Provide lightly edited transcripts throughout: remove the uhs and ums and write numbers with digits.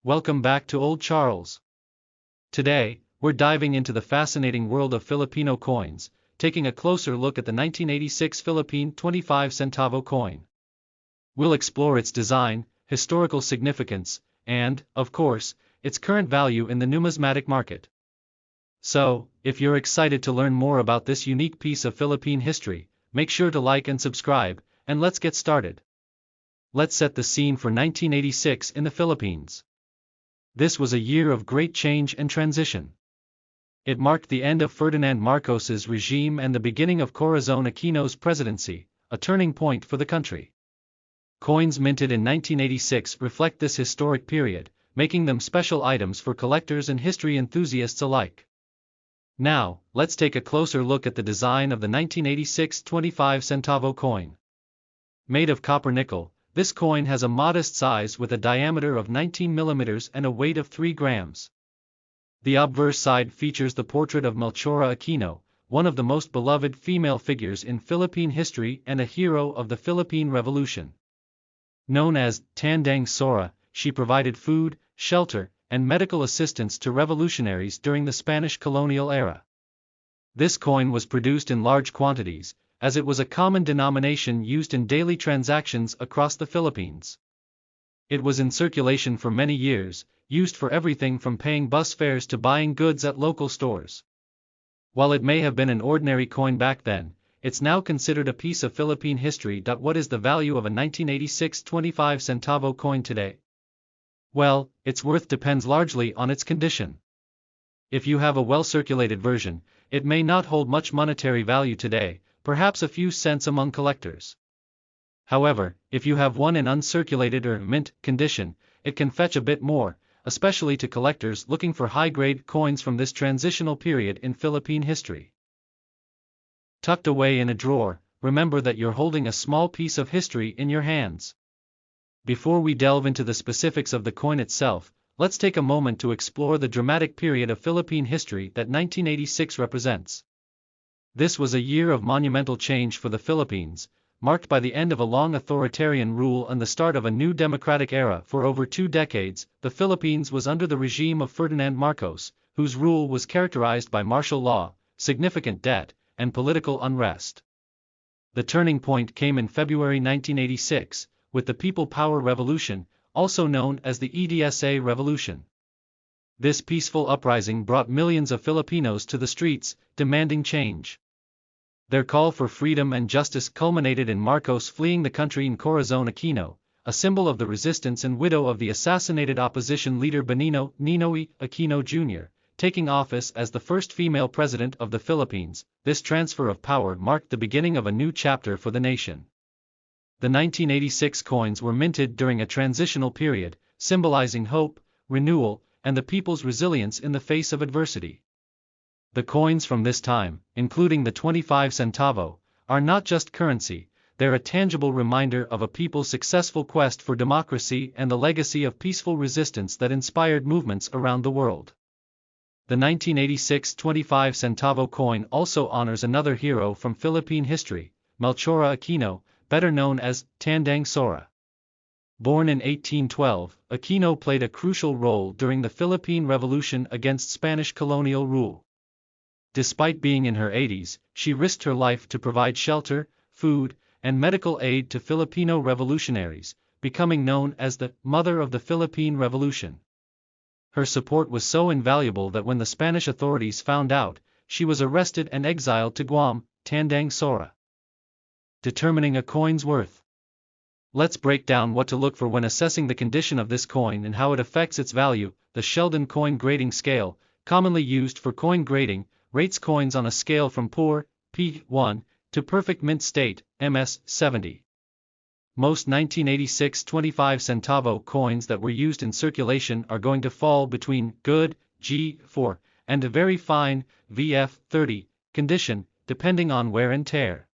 Welcome back to Old Charles. Today, we're diving into the fascinating world of Filipino coins, taking a closer look at the 1986 Philippine 25 centavo coin. We'll explore its design, historical significance, and, of course, its current value in the numismatic market. So, if you're excited to learn more about this unique piece of Philippine history, make sure to like and subscribe, and let's get started. Let's set the scene for 1986 in the Philippines. This was a year of great change and transition. It marked the end of Ferdinand Marcos's regime and the beginning of Corazon Aquino's presidency, a turning point for the country. Coins minted in 1986 reflect this historic period, making them special items for collectors and history enthusiasts alike. Now, let's take a closer look at the design of the 1986 25 centavo coin. Made of copper nickel, this coin has a modest size with a diameter of 19 mm and a weight of 3 grams. The obverse side features the portrait of Melchora Aquino, one of the most beloved female figures in Philippine history and a hero of the Philippine Revolution. Known as Tandang Sora, she provided food, shelter, and medical assistance to revolutionaries during the Spanish colonial era. This coin was produced in large quantities, as it was a common denomination used in daily transactions across the Philippines. It was in circulation for many years, used for everything from paying bus fares to buying goods at local stores. While it may have been an ordinary coin back then, it's now considered a piece of Philippine history. What is the value of a 1986 25 centavo coin today? Well, its worth depends largely on its condition. If you have a well-circulated version, it may not hold much monetary value today, perhaps a few cents among collectors. However, if you have one in uncirculated or mint condition, it can fetch a bit more, especially to collectors looking for high-grade coins from this transitional period in Philippine history. Tucked away in a drawer, remember that you're holding a small piece of history in your hands. Before we delve into the specifics of the coin itself, let's take a moment to explore the dramatic period of Philippine history that 1986 represents. This was a year of monumental change for the Philippines, marked by the end of a long authoritarian rule and the start of a new democratic era. For over 2 decades, the Philippines was under the regime of Ferdinand Marcos, whose rule was characterized by martial law, significant debt, and political unrest. The turning point came in February 1986, with the People Power Revolution, also known as the EDSA Revolution. This peaceful uprising brought millions of Filipinos to the streets, demanding change. Their call for freedom and justice culminated in Marcos fleeing the country and Corazon Aquino, a symbol of the resistance and widow of the assassinated opposition leader Benigno Ninoy Aquino Jr., taking office as the first female president of the Philippines. This transfer of power marked the beginning of a new chapter for the nation. The 1986 coins were minted during a transitional period, symbolizing hope, renewal, and the people's resilience in the face of adversity. The coins from this time, including the 25 centavo, are not just currency, they're a tangible reminder of a people's successful quest for democracy and the legacy of peaceful resistance that inspired movements around the world. The 1986 25 centavo coin also honors another hero from Philippine history, Melchora Aquino, better known as Tandang Sora. Born in 1812, Aquino played a crucial role during the Philippine Revolution against Spanish colonial rule. Despite being in her 80s, she risked her life to provide shelter, food, and medical aid to Filipino revolutionaries, becoming known as the Mother of the Philippine Revolution. Her support was so invaluable that when the Spanish authorities found out, she was arrested and exiled to Guam. Tandang Sora. Determining a coin's worth. Let's break down what to look for when assessing the condition of this coin and how it affects its value. The Sheldon coin grading scale, commonly used for coin grading, rates coins on a scale from poor, P1, to perfect mint state, MS 70. Most 1986 25 centavo coins that were used in circulation are going to fall between good, G4, and a very fine, VF 30, condition, depending on wear and tear.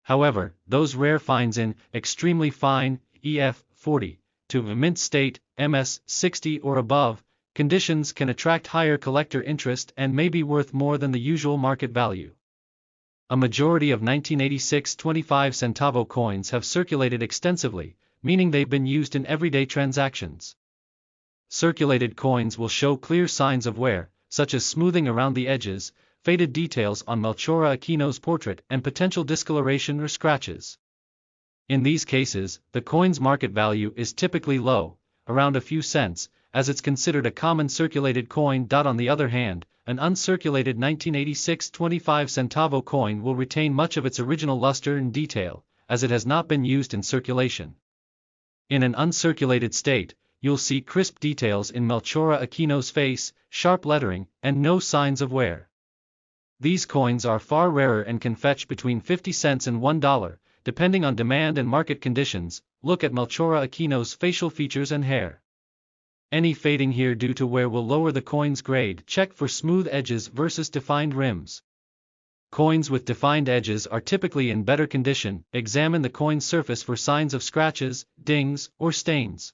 However, those rare finds in extremely fine, EF 40, to a mint state, MS 60 or above, conditions can attract higher collector interest and may be worth more than the usual market value. A majority of 1986 25 centavo coins have circulated extensively, meaning they've been used in everyday transactions. circulated coins will show clear signs of wear, such as smoothing around the edges, faded details on Melchora Aquino's portrait, and potential discoloration or scratches. In these cases, the coin's market value is typically low, around a few cents, as it's considered a common circulated coin. On the other hand, an uncirculated 1986 25-centavo coin will retain much of its original luster and detail, as it has not been used in circulation. In an uncirculated state, you'll see crisp details in Melchora Aquino's face, sharp lettering, and no signs of wear. These coins are far rarer and can fetch between 50 cents and $1, depending on demand and market conditions. Look at Melchora Aquino's facial features and hair. Any fading here due to wear will lower the coin's grade. Check for smooth edges versus defined rims. Coins with defined edges are typically in better condition. Examine the coin's surface for signs of scratches, dings, or stains.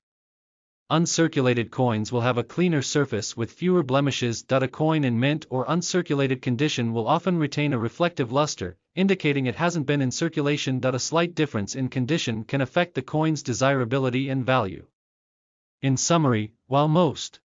Uncirculated coins will have a cleaner surface with fewer blemishes. A coin in mint or uncirculated condition will often retain a reflective luster, indicating it hasn't been in circulation. A slight difference in condition can affect the coin's desirability and value. In summary, while most